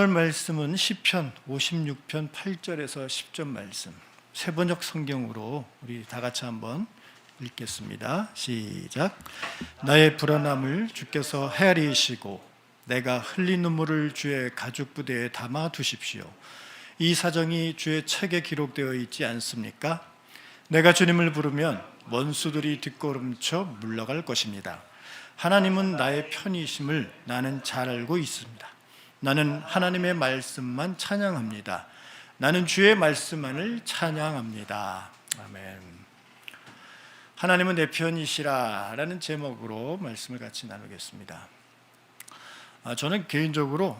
오늘 말씀은 시편 56편 8절에서 10절 말씀, 세번역 성경으로 우리 다 같이 한번 읽겠습니다. 시작. 나의 불안함을 주께서 헤아리시고 내가 흘린 눈물을 주의 가죽 부대에 담아 두십시오. 이 사정이 주의 책에 기록되어 있지 않습니까? 내가 주님을 부르면 원수들이 뒷걸음쳐 물러갈 것입니다. 하나님은 나의 편이심을 나는 잘 알고 있습니다. 나는 하나님의 말씀만 찬양합니다. 나는 주의 말씀만을 찬양합니다. 아멘. 하나님은 내 편이시라 라는 제목으로 말씀을 같이 나누겠습니다. 저는 개인적으로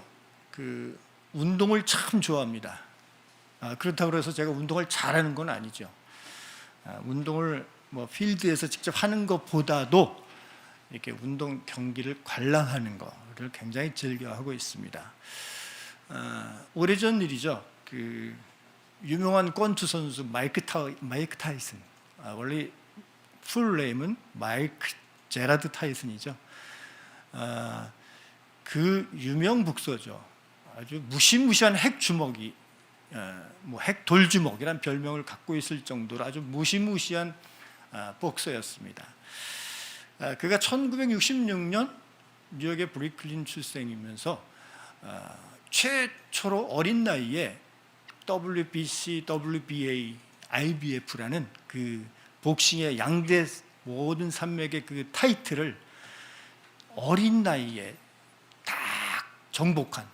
운동을 참 좋아합니다. 그렇다고 해서 제가 운동을 잘하는 건 아니죠. 운동을 필드에서 직접 하는 것보다도 이렇게 운동 경기를 관람하는 거를 굉장히 즐겨하고 있습니다. 오래전 일이죠. 유명한 권투 선수 마이크 타이슨, 원래 풀네임은 마이크 제라드 타이슨이죠. 그 유명 복서죠. 아주 무시무시한 핵주먹이, 핵 돌주먹이란 별명을 갖고 있을 정도로 아주 무시무시한 복서였습니다. 그가 1966년 뉴욕의 브루클린 출생이면서 최초로 어린 나이에 WBC, WBA, IBF라는 그 복싱의 양대 모든 산맥의 그 타이틀을 어린 나이에 딱 정복한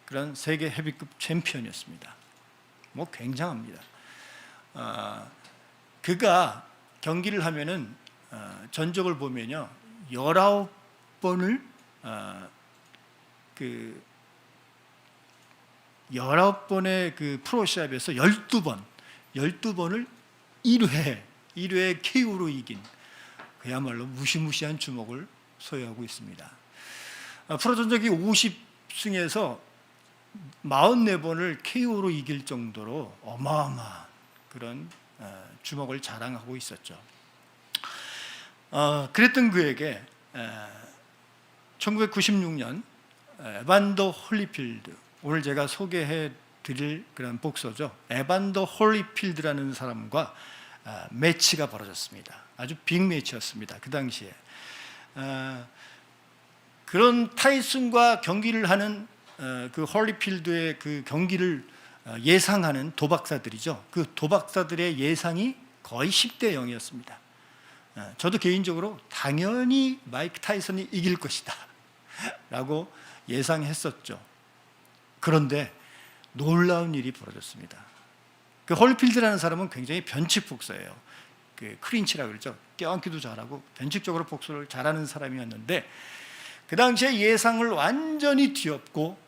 그런 세계 헤비급 챔피언이었습니다. 굉장합니다. 그가 경기를 하면은 전적을 보면요, 19번을 19번의 그 프로시합에서 12번을 1회 KO로 이긴, 그야말로 무시무시한 주먹을 소유하고 있습니다. 프로 전적이 50승에서 44번을 KO로 이길 정도로 어마어마한 그런 주먹을 자랑하고 있었죠. 그랬던 그에게 1996년 에반더 홀리필드, 오늘 제가 소개해 드릴 그런 복서죠. 에반더 홀리필드라는 사람과 매치가 벌어졌습니다. 아주 빅 매치였습니다. 그 당시에 그런 타이슨과 경기를 하는 그 홀리필드의 그 경기를 예상하는 도박사들이죠. 그 도박사들의 예상이 거의 10대 0이었습니다. 저도 개인적으로 당연히 마이크 타이슨이 이길 것이다 라고 예상했었죠. 그런데 놀라운 일이 벌어졌습니다. 그 홀리필드라는 사람은 굉장히 변칙 복서예요. 그 클린치라고 그러죠. 껴안기도 잘하고 변칙적으로 복서를 잘하는 사람이었는데, 그 당시에 예상을 완전히 뒤엎고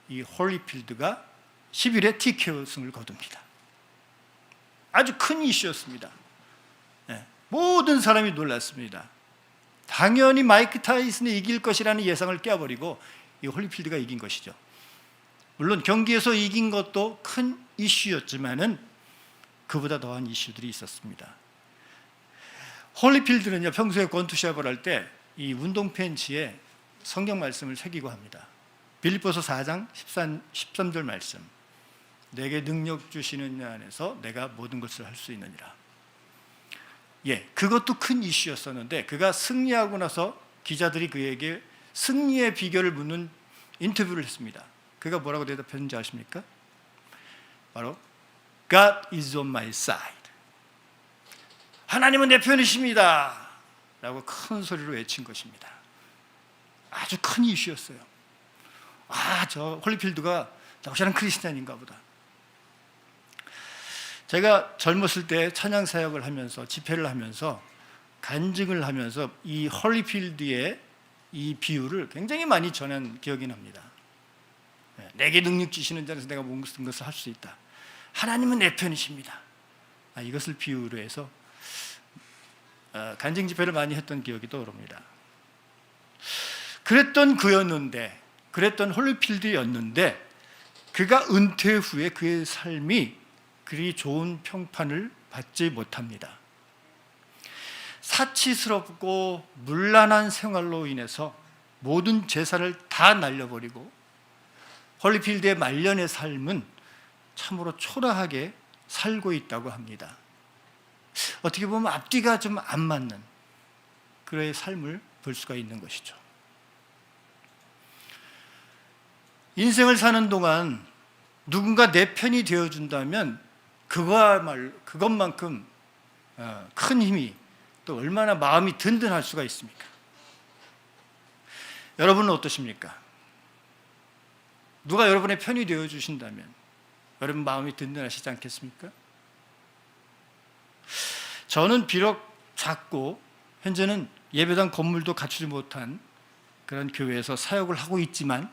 이 홀리필드가 11회 TKO 승을 거둡니다. 아주 큰 이슈였습니다. 모든 사람이 놀랐습니다. 당연히 마이크 타이슨이 이길 것이라는 예상을 깨버리고 이 홀리필드가 이긴 것이죠. 물론 경기에서 이긴 것도 큰 이슈였지만은 그보다 더한 이슈들이 있었습니다. 홀리필드는요, 평소에 권투시합을 할 때 이 운동 팬츠에 성경 말씀을 새기고 합니다. 빌립보서 4장 13절 말씀, 내게 능력 주시는 자 안에서 내가 모든 것을 할 수 있느니라. 그것도 큰 이슈였었는데, 그가 승리하고 나서 기자들이 그에게 승리의 비결을 묻는 인터뷰를 했습니다. 그가 뭐라고 대답했는지 아십니까? 바로 God is on my side. 하나님은 내 편이십니다 라고 큰 소리로 외친 것입니다. 아주 큰 이슈였어요. 저 홀리필드가 확실한 크리스찬인가 보다. 제가 젊었을 때 찬양 사역을 하면서, 집회를 하면서, 간증을 하면서 이 홀리필드의 이 비유를 굉장히 많이 전한 기억이 납니다. 내게 능력 주시는 자에서 내가 모든 것을 할 수 있다. 하나님은 내 편이십니다. 이것을 비유로 해서 간증 집회를 많이 했던 기억이 떠오릅니다. 그랬던 홀리필드였는데, 그가 은퇴 후에 그의 삶이 그리 좋은 평판을 받지 못합니다. 사치스럽고 문란한 생활로 인해서 모든 재산을 다 날려버리고 홀리필드의 말년의 삶은 참으로 초라하게 살고 있다고 합니다. 어떻게 보면 앞뒤가 좀 안 맞는 그의 삶을 볼 수가 있는 것이죠. 인생을 사는 동안 누군가 내 편이 되어준다면 그것만큼 큰 힘이 또 얼마나 마음이 든든할 수가 있습니까? 여러분은 어떠십니까? 누가 여러분의 편이 되어주신다면 여러분 마음이 든든하시지 않겠습니까? 저는 비록 작고 현재는 예배당 건물도 갖추지 못한 그런 교회에서 사역을 하고 있지만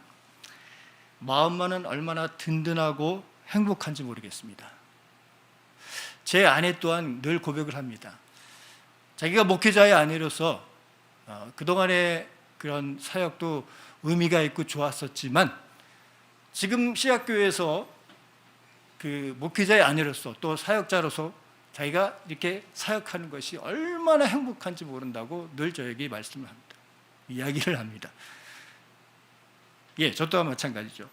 마음만은 얼마나 든든하고 행복한지 모르겠습니다. 제 아내 또한 늘 고백을 합니다. 자기가 목회자의 아내로서 그동안의 그런 사역도 의미가 있고 좋았었지만 지금 시학교에서 그 목회자의 아내로서 또 사역자로서 자기가 이렇게 사역하는 것이 얼마나 행복한지 모른다고 늘 저에게 말씀을 합니다. 이야기를 합니다. 예, 저 또한 마찬가지죠.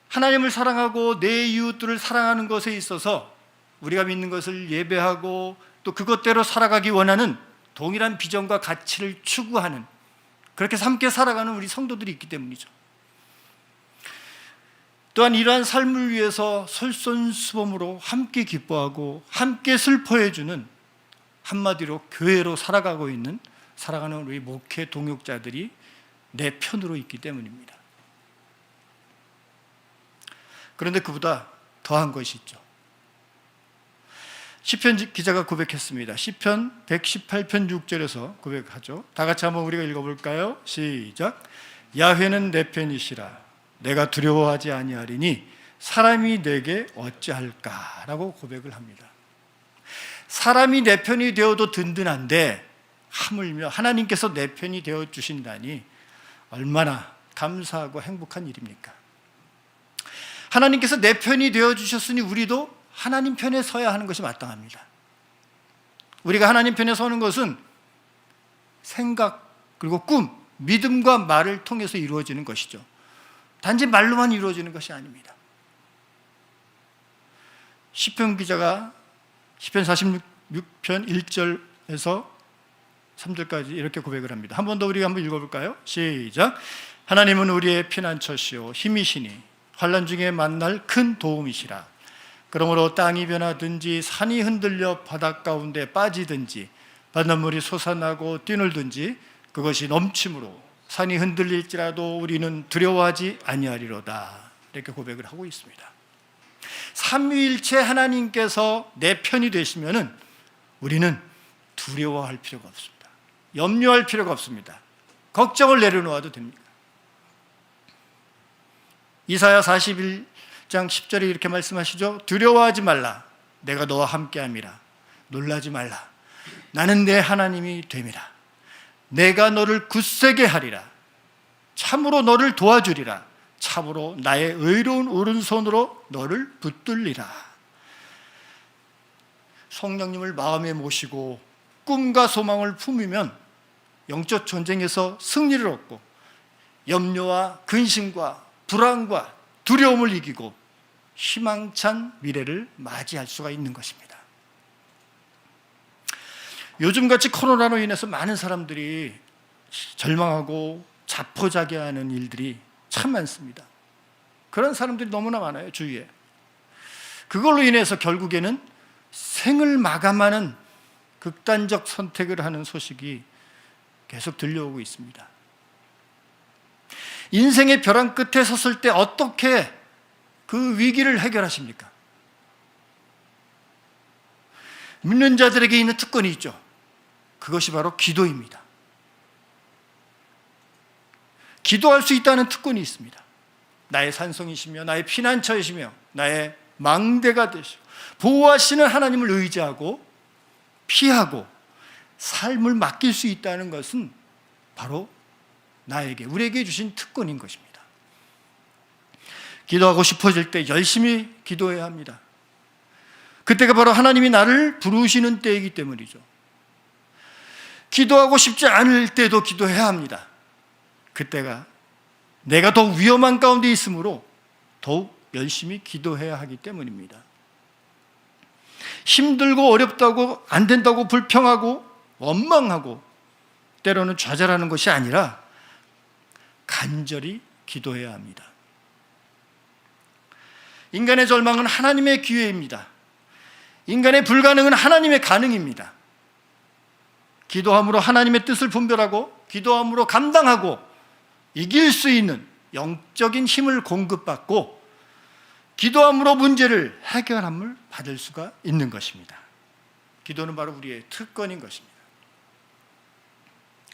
하나님을 사랑하고 내 이웃들을 사랑하는 것에 있어서 우리가 믿는 것을 예배하고 또 그것대로 살아가기 원하는 동일한 비전과 가치를 추구하는 그렇게 함께 살아가는 우리 성도들이 있기 때문이죠. 또한 이러한 삶을 위해서 솔선수범으로 함께 기뻐하고 함께 슬퍼해주는 한마디로 교회로 살아가는 우리 목회 동역자들이 내 편으로 있기 때문입니다. 그런데 그보다 더한 것이 있죠. 시편 기자가 고백했습니다. 시편 118편 6절에서 고백하죠. 다 같이 한번 우리가 읽어볼까요? 시작. 야훼는 내 편이시라 내가 두려워하지 아니하리니 사람이 내게 어찌할까라고 고백을 합니다. 사람이 내 편이 되어도 든든한데 하물며 하나님께서 내 편이 되어 주신다니 얼마나 감사하고 행복한 일입니까? 하나님께서 내 편이 되어 주셨으니 우리도 하나님 편에 서야 하는 것이 마땅합니다. 우리가 하나님 편에 서는 것은 생각 그리고 꿈, 믿음과 말을 통해서 이루어지는 것이죠. 단지 말로만 이루어지는 것이 아닙니다. 시편 기자가 시편 46편 1절에서 3절까지 이렇게 고백을 합니다. 한 번 더 우리가 한번 읽어볼까요? 시작. 하나님은 우리의 피난처시오 힘이시니 환난 중에 만날 큰 도움이시라. 그러므로 땅이 변하든지 산이 흔들려 바닷 가운데 빠지든지 바닷물이 솟아나고 뛰놀든지 그것이 넘침으로 산이 흔들릴지라도 우리는 두려워하지 아니하리로다. 이렇게 고백을 하고 있습니다. 삼위일체 하나님께서 내 편이 되시면은 우리는 두려워할 필요가 없습니다. 염려할 필요가 없습니다. 걱정을 내려놓아도 됩니다. 이사야 41장 10절에 이렇게 말씀하시죠. 두려워하지 말라. 내가 너와 함께함이라. 놀라지 말라. 나는 내 하나님이 됨이라. 내가 너를 굳세게 하리라. 참으로 너를 도와주리라. 참으로 나의 의로운 오른손으로 너를 붙들리라. 성령님을 마음에 모시고 꿈과 소망을 품으면 영적 전쟁에서 승리를 얻고 염려와 근심과 불안과 두려움을 이기고 희망찬 미래를 맞이할 수가 있는 것입니다. 요즘같이 코로나로 인해서 많은 사람들이 절망하고 자포자기하는 일들이 참 많습니다. 그런 사람들이 너무나 많아요, 주위에. 그걸로 인해서 결국에는 생을 마감하는 극단적 선택을 하는 소식이 계속 들려오고 있습니다. 인생의 벼랑 끝에 섰을 때 어떻게 그 위기를 해결하십니까? 믿는 자들에게 있는 특권이 있죠. 그것이 바로 기도입니다. 기도할 수 있다는 특권이 있습니다. 나의 산성이시며 나의 피난처이시며 나의 망대가 되시고 보호하시는 하나님을 의지하고 피하고 삶을 맡길 수 있다는 것은 바로 우리에게 주신 특권인 것입니다. 기도하고 싶어질 때 열심히 기도해야 합니다. 그때가 바로 하나님이 나를 부르시는 때이기 때문이죠. 기도하고 싶지 않을 때도 기도해야 합니다. 그때가 내가 더 위험한 가운데 있으므로 더욱 열심히 기도해야 하기 때문입니다. 힘들고 어렵다고 안 된다고 불평하고 원망하고 때로는 좌절하는 것이 아니라 간절히 기도해야 합니다. 인간의 절망은 하나님의 기회입니다. 인간의 불가능은 하나님의 가능입니다. 기도함으로 하나님의 뜻을 분별하고 기도함으로 감당하고 이길 수 있는 영적인 힘을 공급받고 기도함으로 문제를 해결함을 받을 수가 있는 것입니다. 기도는 바로 우리의 특권인 것입니다.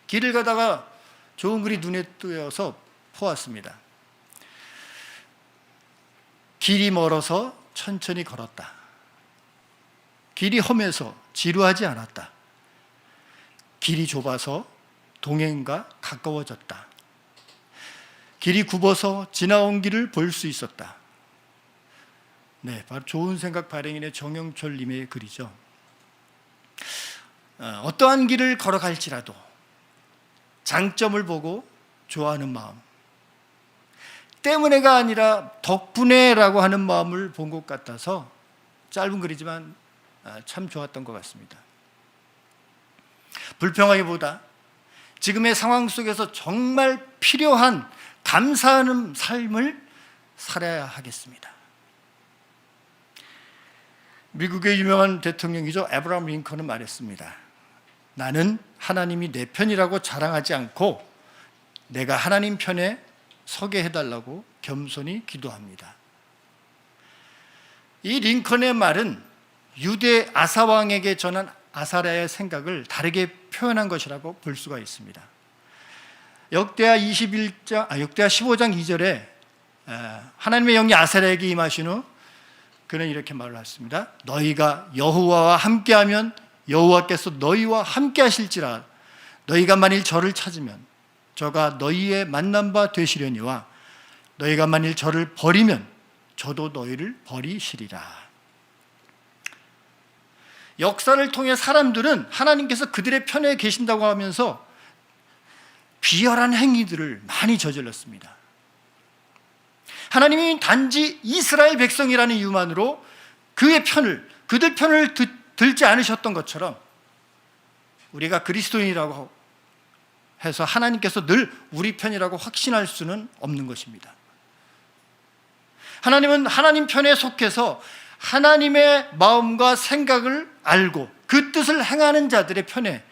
길을 가다가 좋은 글이 눈에 띄어서 보았습니다. 길이 멀어서 천천히 걸었다. 길이 험해서 지루하지 않았다. 길이 좁아서 동행과 가까워졌다. 길이 굽어서 지나온 길을 볼 수 있었다. 네, 바로 좋은 생각 발행인의 정영철 님의 글이죠. 어떠한 길을 걸어갈지라도 장점을 보고 좋아하는 마음, 때문에가 아니라 덕분에라고 하는 마음을 본 것 같아서 짧은 글이지만 참 좋았던 것 같습니다. 불평하기보다 지금의 상황 속에서 정말 필요한 감사하는 삶을 살아야 하겠습니다. 미국의 유명한 대통령이죠. 에브라함 링컨은 말했습니다. 나는 하나님이 내 편이라고 자랑하지 않고 내가 하나님 편에 서게 해달라고 겸손히 기도합니다. 이 링컨의 말은 유대 아사왕에게 전한 아사랴의 생각을 다르게 표현한 것이라고 볼 수가 있습니다. 역대하 15장 2절에 하나님의 영이 아사랴에게 임하신 후 그는 이렇게 말을 했습니다. 너희가 여호와와 함께하면 여호와께서 너희와 함께하실지라. 너희가 만일 저를 찾으면 저가 너희의 만난 바 되시려니와 너희가 만일 저를 버리면 저도 너희를 버리시리라. 역사를 통해 사람들은 하나님께서 그들의 편에 계신다고 하면서 비열한 행위들을 많이 저질렀습니다. 하나님이 단지 이스라엘 백성이라는 이유만으로 그들 편을 들지 않으셨던 것처럼 우리가 그리스도인이라고 해서 하나님께서 늘 우리 편이라고 확신할 수는 없는 것입니다. 하나님은 하나님 편에 속해서 하나님의 마음과 생각을 알고 그 뜻을 행하는 자들의 편에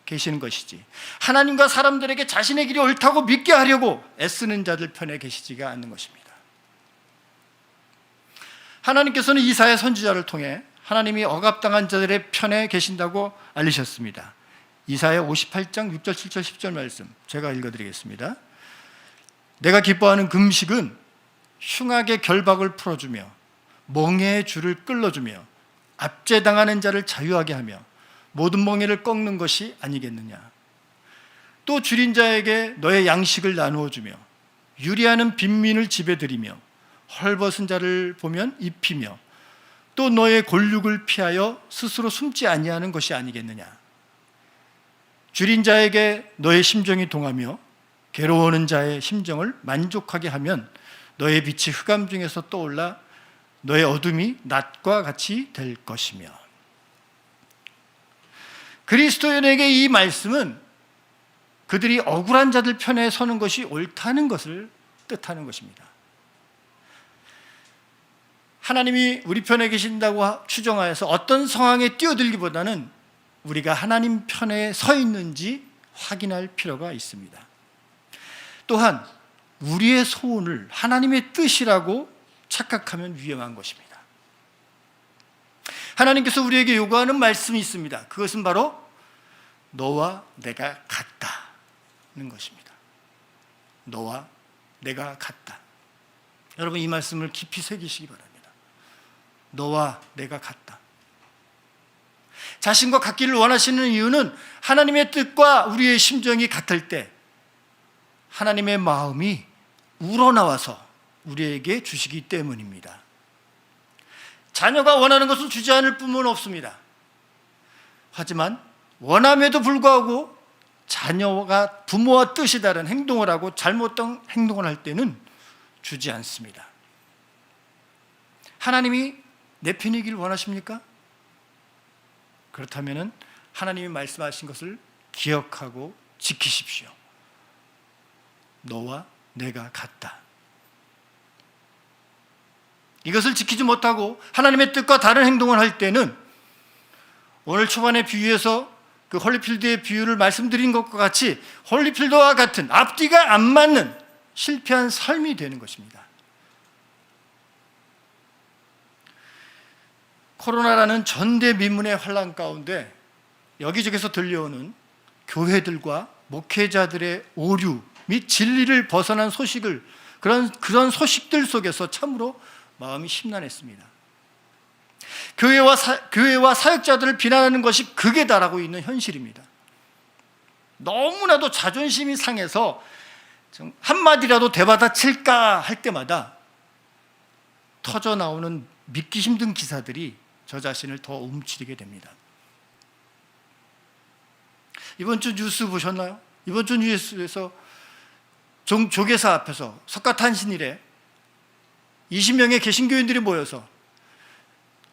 계시는 것이지, 하나님과 사람들에게 자신의 길이 옳다고 믿게 하려고 애쓰는 자들 편에 계시지가 않는 것입니다. 하나님께서는 이사야 선지자를 통해 하나님이 억압당한 자들의 편에 계신다고 알리셨습니다. 이사야 58장 6절 7절 10절 말씀 제가 읽어드리겠습니다. 내가 기뻐하는 금식은 흉악의 결박을 풀어주며 멍에의 줄을 끌어주며 압제당하는 자를 자유하게 하며 모든 멍에를 꺾는 것이 아니겠느냐. 또 줄인 자에게 너의 양식을 나누어 주며 유리하는 빈민을 집에 들이며 헐벗은 자를 보면 입히며 또 너의 골육을 피하여 스스로 숨지 아니하는 것이 아니겠느냐. 줄인 자에게 너의 심정이 동하며 괴로워하는 자의 심정을 만족하게 하면 너의 빛이 흑암 중에서 떠올라 너의 어둠이 낮과 같이 될 것이며. 그리스도인에게 이 말씀은 그들이 억울한 자들 편에 서는 것이 옳다는 것을 뜻하는 것입니다. 하나님이 우리 편에 계신다고 추정하여서 어떤 상황에 뛰어들기보다는 우리가 하나님 편에 서 있는지 확인할 필요가 있습니다. 또한 우리의 소원을 하나님의 뜻이라고 착각하면 위험한 것입니다. 하나님께서 우리에게 요구하는 말씀이 있습니다. 그것은 바로 너와 내가 같다는 것입니다. 너와 내가 같다. 여러분, 이 말씀을 깊이 새기시기 바랍니다. 너와 내가 같다. 자신과 같기를 원하시는 이유는 하나님의 뜻과 우리의 심정이 같을 때 하나님의 마음이 우러나와서 우리에게 주시기 때문입니다. 자녀가 원하는 것을 주지 않을 뿐만 없습니다. 하지만 원함에도 불구하고 자녀가 부모와 뜻이 다른 행동을 하고 잘못된 행동을 할 때는 주지 않습니다. 하나님이 내 편이길 원하십니까? 그렇다면 하나님이 말씀하신 것을 기억하고 지키십시오. 너와 내가 같다. 이것을 지키지 못하고 하나님의 뜻과 다른 행동을 할 때는 오늘 초반의 비유에서 그 홀리필드의 비유를 말씀드린 것과 같이 홀리필드와 같은 앞뒤가 안 맞는 실패한 삶이 되는 것입니다. 코로나라는 전대미문의 환란 가운데 여기저기서 들려오는 교회들과 목회자들의 오류 및 진리를 벗어난 소식을 그런 소식들 속에서 참으로 마음이 심란했습니다. 교회와 사역자들을 비난하는 것이 극에 달하고 있는 현실입니다. 너무나도 자존심이 상해서 한마디라도 대받아칠까 할 때마다 터져 나오는 믿기 힘든 기사들이 저 자신을 더 움츠리게 됩니다. 이번 주 뉴스 보셨나요? 이번 주 뉴스에서 조계사 앞에서 석가탄신일에 20명의 개신교인들이 모여서,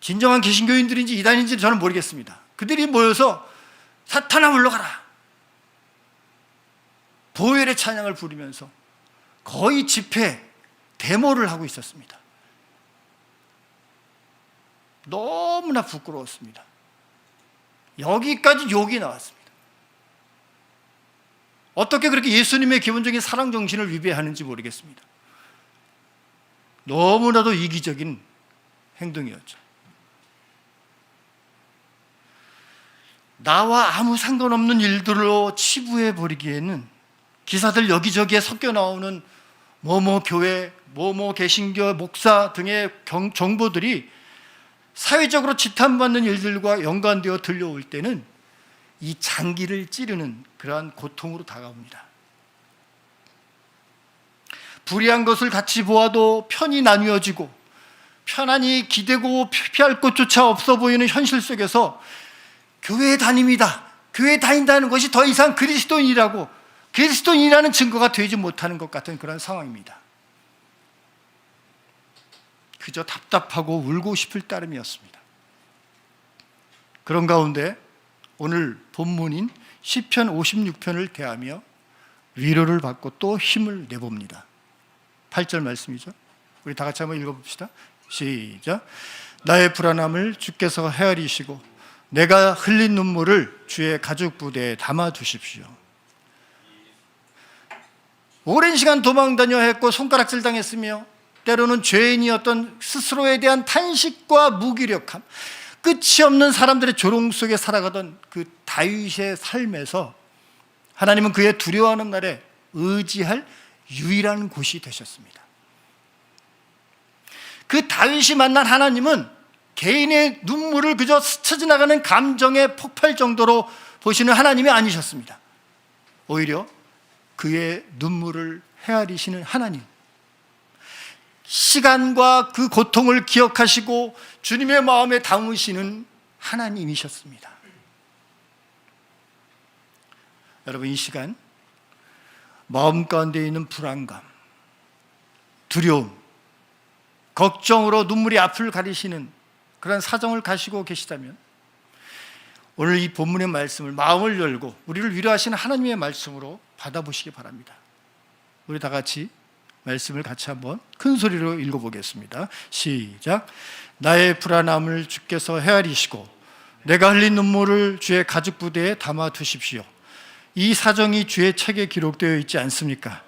진정한 개신교인들인지 이단인지 저는 모르겠습니다. 그들이 모여서 사탄아 물러가라, 보혈의 찬양을 부르면서 거의 집회 데모를 하고 있었습니다. 너무나 부끄러웠습니다. 여기까지 욕이 나왔습니다. 어떻게 그렇게 예수님의 기본적인 사랑 정신을 위배하는지 모르겠습니다. 너무나도 이기적인 행동이었죠. 나와 아무 상관없는 일들로 치부해 버리기에는 기사들 여기저기에 섞여 나오는 뭐뭐 교회, 뭐뭐 개신교 목사 등의 정보들이 사회적으로 지탄받는 일들과 연관되어 들려올 때는 이 장기를 찌르는 그러한 고통으로 다가옵니다. 불의한 것을 같이 보아도 편이 나뉘어지고 편안히 기대고 피할 곳조차 없어 보이는 현실 속에서 교회에 다닙니다, 교회에 다닌다는 것이 더 이상 그리스도인이라는 증거가 되지 못하는 것 같은 그런 상황입니다. 그저 답답하고 울고 싶을 따름이었습니다. 그런 가운데 오늘 본문인 시편 56편을 대하며 위로를 받고 또 힘을 내봅니다. 8절 말씀이죠. 우리 다 같이 한번 읽어봅시다. 시작. 나의 불안함을 주께서 헤아리시고 내가 흘린 눈물을 주의 가죽 부대에 담아두십시오. 오랜 시간 도망다녀 했고 손가락질 당했으며 때로는 죄인이었던 스스로에 대한 탄식과 무기력함, 끝이 없는 사람들의 조롱 속에 살아가던 그 다윗의 삶에서 하나님은 그의 두려워하는 날에 의지할 유일한 곳이 되셨습니다. 그 다윗이 만난 하나님은 개인의 눈물을 그저 스쳐 지나가는 감정의 폭발 정도로 보시는 하나님이 아니셨습니다. 오히려 그의 눈물을 헤아리시는 하나님, 시간과 그 고통을 기억하시고 주님의 마음에 담으시는 하나님이셨습니다. 여러분, 이 시간 마음 가운데 있는 불안감, 두려움, 걱정으로 눈물이 앞을 가리시는 그런 사정을 가지고 계시다면 오늘 이 본문의 말씀을 마음을 열고 우리를 위로하시는 하나님의 말씀으로 받아보시기 바랍니다. 우리 다 같이 말씀을 같이 한번 큰 소리로 읽어보겠습니다. 시작. 나의 불안함을 주께서 헤아리시고 내가 흘린 눈물을 주의 가죽 부대에 담아두십시오. 이 사정이 주의 책에 기록되어 있지 않습니까?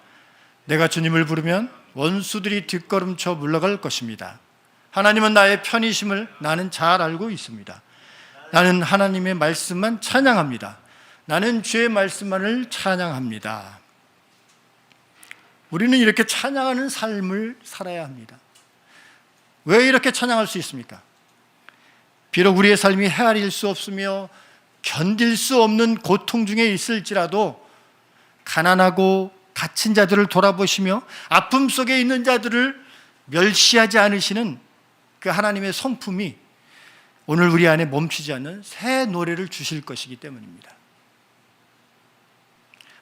내가 주님을 부르면 원수들이 뒷걸음쳐 물러갈 것입니다. 하나님은 나의 편이심을 나는 잘 알고 있습니다. 나는 하나님의 말씀만 찬양합니다. 나는 주의 말씀만을 찬양합니다. 우리는 이렇게 찬양하는 삶을 살아야 합니다. 왜 이렇게 찬양할 수 있습니까? 비록 우리의 삶이 헤아릴 수 없으며 견딜 수 없는 고통 중에 있을지라도 가난하고 갇힌 자들을 돌아보시며 아픔 속에 있는 자들을 멸시하지 않으시는 그 하나님의 성품이 오늘 우리 안에 멈추지 않는 새 노래를 주실 것이기 때문입니다.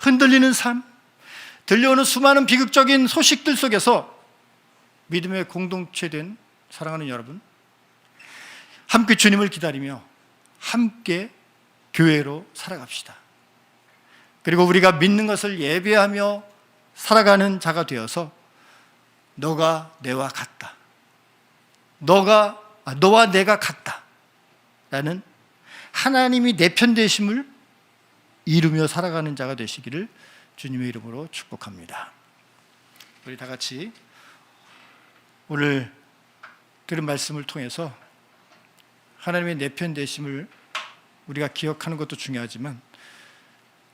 흔들리는 삶, 들려오는 수많은 비극적인 소식들 속에서 믿음의 공동체된 사랑하는 여러분, 함께 주님을 기다리며 함께 교회로 살아갑시다. 그리고 우리가 믿는 것을 예배하며 살아가는 자가 되어서 너가 내와 같다, 너와 내가 같다 라는 하나님이 내 편 되심을 이루며 살아가는 자가 되시기를 주님의 이름으로 축복합니다. 우리 다 같이 오늘 들은 말씀을 통해서 하나님의 내 편 되심을 우리가 기억하는 것도 중요하지만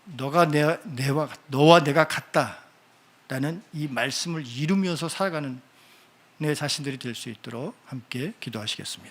너와 내가 같다라는 이 말씀을 이루면서 살아가는 내 자신들이 될 수 있도록 함께 기도하시겠습니다.